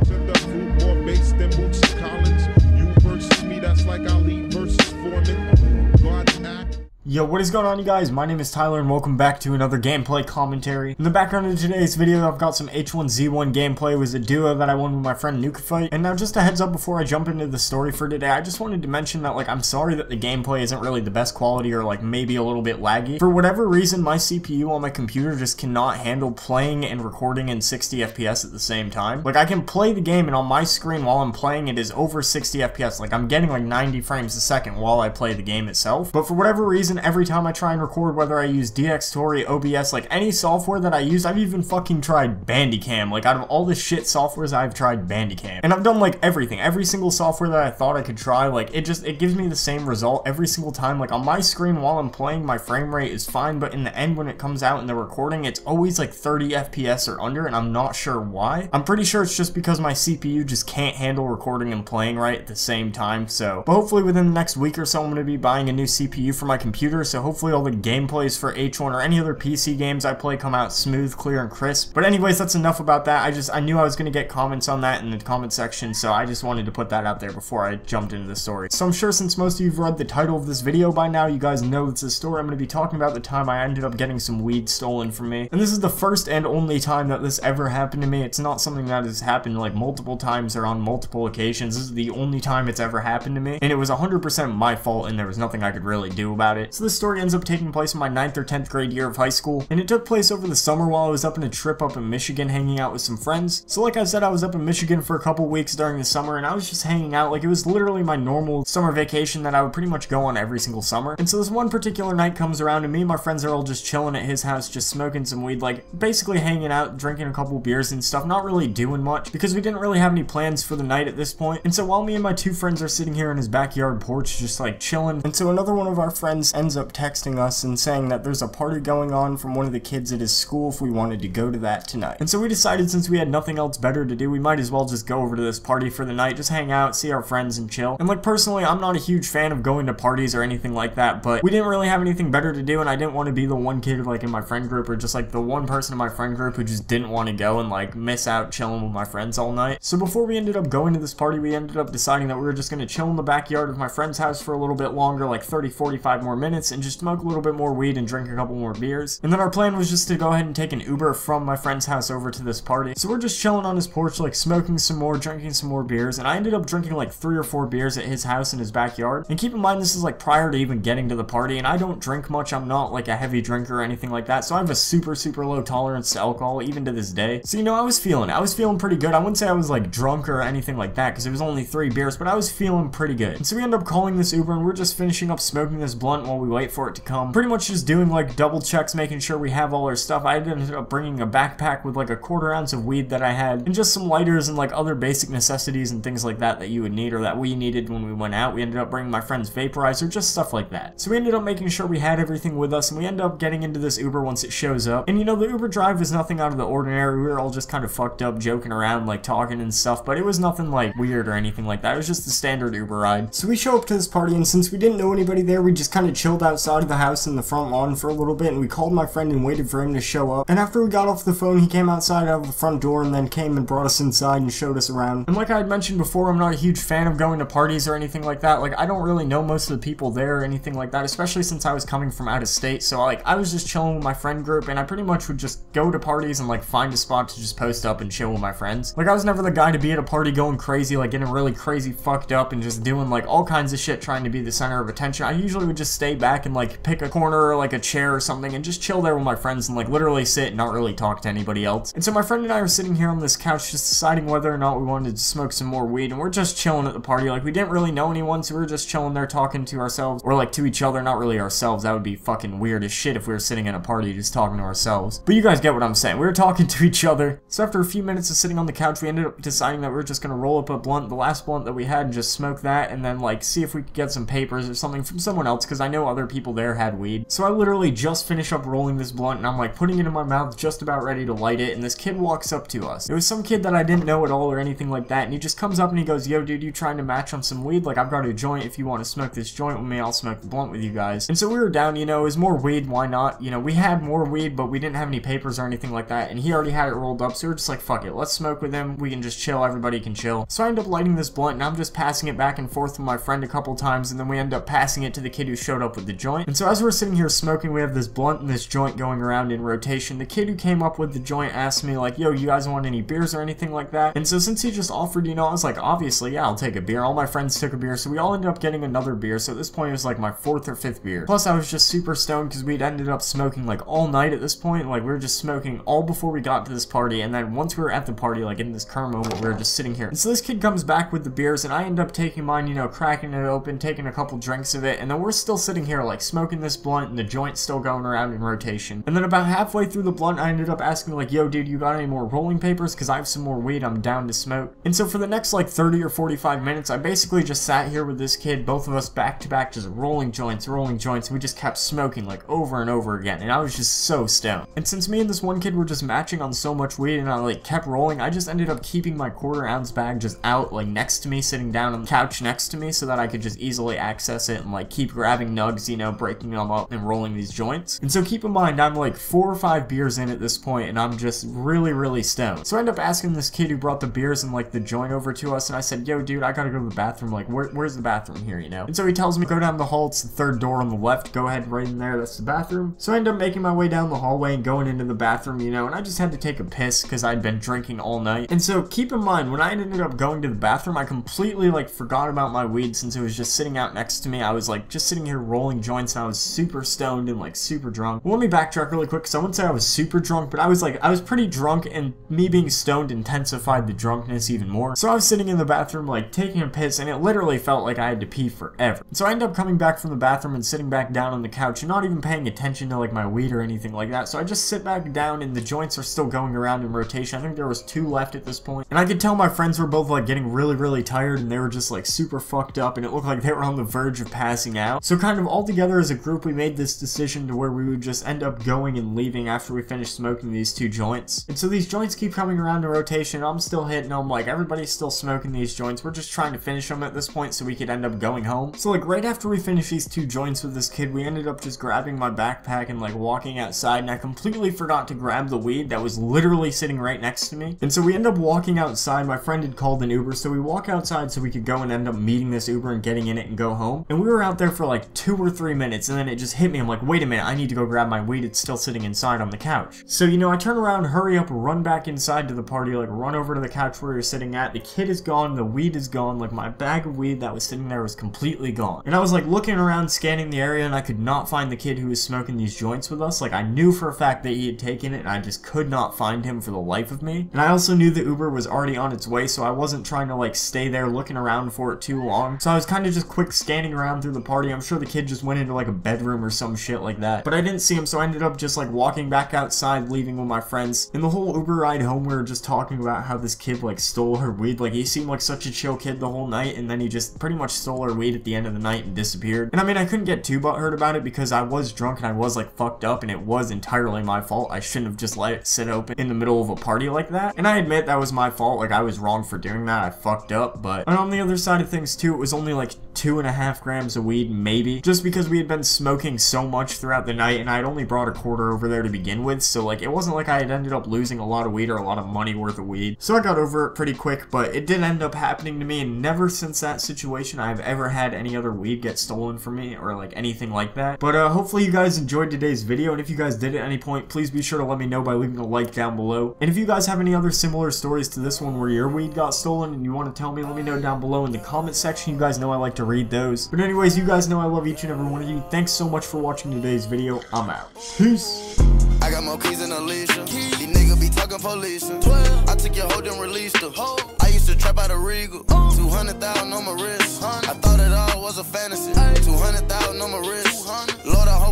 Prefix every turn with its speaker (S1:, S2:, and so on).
S1: to the fruit, more bass than Bootsy Collins. You versus me, that's like Ali versus Foreman. God's act.
S2: Yo, what is going on, you guys? My name is Tyler and welcome back to another gameplay commentary. In the background of today's video, I've got some H1Z1 gameplay. It was a duo that I won with my friend Nukafight. And now just a heads up before I jump into the story for today, I just wanted to mention that I'm sorry that the gameplay isn't really the best quality or maybe a little bit laggy. For whatever reason, my CPU on my computer just cannot handle playing and recording in 60 FPS at the same time. I can play the game and on my screen while I'm playing it is over 60 FPS. I'm getting 90 frames a second while I play the game itself. But for whatever reason, every time I try and record, whether I use xCodeh, OBS, any software that I use, I've even fucking tried Bandicam. Out of all the shit softwares, I've tried Bandicam. And I've done everything. Every single software that I thought I could try, it gives me the same result every single time. On my screen while I'm playing, my frame rate is fine, but in the end when it comes out in the recording, it's always 30 FPS or under, and I'm not sure why. I'm pretty sure it's just because my CPU just can't handle recording and playing right at the same time, but hopefully within the next week or so, I'm going to be buying a new CPU for my computer, so hopefully all the gameplays for H1 or any other PC games I play come out smooth, clear, and crisp. But anyways, that's enough about that. I knew I was going to get comments on that in the comment section, so I just wanted to put that out there before I jumped into the story. So I'm sure since most of you have read the title of this video by now, you guys know it's a story. I'm going to be talking about the time I ended up getting some weed stolen from me. And this is the first and only time that this ever happened to me. It's not something that has happened multiple times or on multiple occasions. This is the only time it's ever happened to me. And it was 100% my fault and there was nothing I could really do about it. So this story ends up taking place in my 9th or 10th grade year of high school, and it took place over the summer while I was up in a trip up in Michigan hanging out with some friends. So like I said, I was up in Michigan for a couple weeks during the summer, and I was just hanging out. It was literally my normal summer vacation that I would pretty much go on every single summer. And so this one particular night comes around, and me and my friends are all just chilling at his house, just smoking some weed, basically hanging out, drinking a couple beers and stuff, not really doing much, because we didn't really have any plans for the night at this point. And so while me and my two friends are sitting here in his backyard porch, just chilling, and so another one of our friends ends up texting us and saying that there's a party going on from one of the kids at his school if we wanted to go to that tonight. And so we decided, since we had nothing else better to do, we might as well just go over to this party for the night, just hang out, see our friends, and chill. And personally, I'm not a huge fan of going to parties or anything like that, but we didn't really have anything better to do, and I didn't want to be the one kid in my friend group, or just the one person in my friend group who just didn't want to go and miss out chilling with my friends all night. So before we ended up going to this party, we ended up deciding that we were just going to chill in the backyard of my friend's house for a little bit longer, 30-45 more minutes, and just smoke a little bit more weed and drink a couple more beers. And then our plan was just to go ahead and take an Uber from my friend's house over to this party. So we're just chilling on his porch, smoking some more, drinking some more beers, and I ended up drinking 3 or 4 beers at his house in his backyard. And keep in mind, this is prior to even getting to the party, and I don't drink much. I'm not a heavy drinker or anything like that, so I have a super low tolerance to alcohol even to this day. So I was feeling pretty good. I wouldn't say I was drunk or anything like that, because it was only 3 beers, but I was feeling pretty good. And so we end up calling this Uber, and we're just finishing up smoking this blunt while we wait for it to come. Pretty much just doing double checks, making sure we have all our stuff. I ended up bringing a backpack with a quarter ounce of weed that I had, and just some lighters and other basic necessities and things like that that you would need, or that we needed when we went out. We ended up bringing my friend's vaporizer, just stuff like that. So we ended up making sure we had everything with us, and we ended up getting into this Uber once it shows up. And the Uber drive was nothing out of the ordinary. We were all just kind of fucked up, joking around, talking and stuff, but it was nothing weird or anything like that. It was just the standard Uber ride. So we show up to this party, and since we didn't know anybody there, we just kind of chilled outside of the house in the front lawn for a little bit, and we called my friend and waited for him to show up. And after we got off the phone, he came outside out of the front door and then came and brought us inside and showed us around. And like I had mentioned before, I'm not a huge fan of going to parties or anything like that. I don't really know most of the people there or anything like that, especially since I was coming from out of state. So I was just chilling with my friend group, and I pretty much would just go to parties and find a spot to just post up and chill with my friends. I was never the guy to be at a party going crazy, getting really crazy fucked up and just doing all kinds of shit trying to be the center of attention. I usually would just stay back and pick a corner or a chair or something and just chill there with my friends and literally sit and not really talk to anybody else. And so my friend and I were sitting here on this couch just deciding whether or not we wanted to smoke some more weed, and we're just chilling at the party. We didn't really know anyone, so we were just chilling there talking to ourselves, or to each other, not really ourselves. That would be fucking weird as shit if we were sitting in a party just talking to ourselves. But you guys get what I'm saying. We were talking to each other. So after a few minutes of sitting on the couch, we ended up deciding that we were just gonna roll up a blunt, the last blunt that we had, and just smoke that, and then see if we could get some papers or something from someone else, because I know other people there had weed. So I literally just finished up rolling this blunt and I'm like putting it in my mouth, just about ready to light it, and this kid walks up to us. It was some kid that I didn't know at all or anything like that, and he just comes up and he goes, "Yo dude, you trying to match on some weed? Like, I've got a joint. If you want to smoke this joint with me, I'll smoke the blunt with you guys." And so we were down, you know, it was more weed, why not? You know, we had more weed, but we didn't have any papers or anything like that, and he already had it rolled up, so we were just like, fuck it, let's smoke with him. We can just chill, everybody can chill. So I end up lighting this blunt, and I'm just passing it back and forth with my friend a couple times, and then we end up passing it to the kid who showed up with the joint. And so as we're sitting here smoking, we have this blunt and this joint going around in rotation. The kid who came up with the joint asked me like, "Yo, you guys want any beers or anything like that?" And so since he just offered, you know, I was like, obviously, yeah, I'll take a beer. All my friends took a beer, so we all ended up getting another beer. So at this point, it was like my 4th or 5th beer. Plus, I was just super stoned because we'd ended up smoking like all night at this point. Like, we were just smoking all before we got to this party, and then once we were at the party, like in this current moment, we were just sitting here. And so this kid comes back with the beers, and I end up taking mine, you know, cracking it open, taking a couple drinks of it, and then we're still sitting here like smoking this blunt, and the joint's still going around in rotation. And then about halfway through the blunt, I ended up asking like, "Yo dude, you got any more rolling papers? Because I have some more weed, I'm down to smoke." And so for the next like 30 or 45 minutes, I basically just sat here with this kid, both of us back to back, just rolling joints, and we just kept smoking like over and over again, and I was just so stoned. And since me and this one kid were just matching on so much weed, and I like kept rolling, I just ended up keeping my 1/4 ounce bag just out like next to me, sitting down on the couch next to me, so that I could just easily access it and like keep grabbing nugs, you know, breaking them up and rolling these joints. And so keep in mind, I'm like 4 or 5 beers in at this point, and I'm just really stoned. So I end up asking this kid who brought the beers and like the joint over to us, and I said, "Yo dude, I gotta go to the bathroom, like where's the bathroom here, you know?" And so he tells me, "Go down the hall, it's the 3rd door on the left, go ahead right in there, that's the bathroom." So I end up making my way down the hallway and going into the bathroom, you know, and I just had to take a piss because I'd been drinking all night. And so keep in mind, when I ended up going to the bathroom, I completely like forgot about my weed since it was just sitting out next to me. I was like just sitting here rolling joints, and I was super stoned and like super drunk. Well, let me backtrack really quick, because I wouldn't say I was super drunk, but I was pretty drunk, and me being stoned intensified the drunkenness even more. So I was sitting in the bathroom like taking a piss, and it literally felt like I had to pee forever. So I ended up coming back from the bathroom and sitting back down on the couch and not even paying attention to like my weed or anything like that. So I just sit back down, and the joints are still going around in rotation. I think there was 2 left at this point, and I could tell my friends were both like getting really tired, and they were just like super fucked up, and it looked like they were on the verge of passing out. So kind of all together as a group, we made this decision to where we would just end up going and leaving after we finished smoking these 2 joints. And so these joints keep coming around in rotation. I'm still hitting them, like everybody's still smoking these joints. We're just trying to finish them at this point so we could end up going home. So like right after we finished these 2 joints with this kid, we ended up just grabbing my backpack and like walking outside, and I completely forgot to grab the weed that was literally sitting right next to me. And so we end up walking outside. My friend had called an Uber, so we walk outside so we could go and end up meeting this Uber and getting in it and go home. And we were out there for like 2 or 3 minutes, and then it just hit me. I'm like, wait a minute, I need to go grab my weed. It's still sitting inside on the couch. So, you know, I turn around, hurry up, run back inside to the party, like run over to the couch where you're sitting at. The kid is gone, the weed is gone, like my bag of weed that was sitting there was completely gone. And I was like looking around, scanning the area, and I could not find the kid who was smoking these joints with us. Like I knew for a fact that he had taken it, and I just could not find him for the life of me. And I also knew the Uber was already on its way, so I wasn't trying to like stay there looking around for it too long. So I was kind of just quick scanning around through the party. I'm sure the kid just went into like a bedroom or some shit like that, but I didn't see him, so I ended up just like walking back outside, leaving with my friends. In the whole Uber ride home, we were just talking about how this kid like stole her weed. Like he seemed like such a chill kid the whole night, and then he just pretty much stole her weed at the end of the night and disappeared. And I mean, I couldn't get too butthurt about it because I was drunk and I was like fucked up, and it was entirely my fault. I shouldn't have just let it sit open in the middle of a party like that, and I admit that was my fault. Like I was wrong for doing that. I fucked up. But on the other side of things too, it was only like 2.5 grams of weed maybe, just because we had been smoking so much throughout the night, and I'd only brought a 1/4 over there to begin with, so like it wasn't like I had ended up losing a lot of weed or a lot of money worth of weed. So I got over it pretty quick, but it did end up happening to me, and never since that situation I've ever had any other weed get stolen from me or like anything like that. But hopefully you guys enjoyed today's video, and if you guys did at any point, please be sure to let me know by leaving a like down below. And if you guys have any other similar stories to this one where your weed got stolen and you want to tell me, let me know down below in the comment section. You guys know I like to read those. But anyways, you guys know I love each and every one of you. Thanks so much for watching today's video. I'm out. Peace.
S3: I got more keys than Alicia. These niggas be talking police. I took your hoe, then released her. I used to trap out a Regal. 200,000 on my wrist. I thought it all was a fantasy. 200,000 on my wrist. Lord, I hope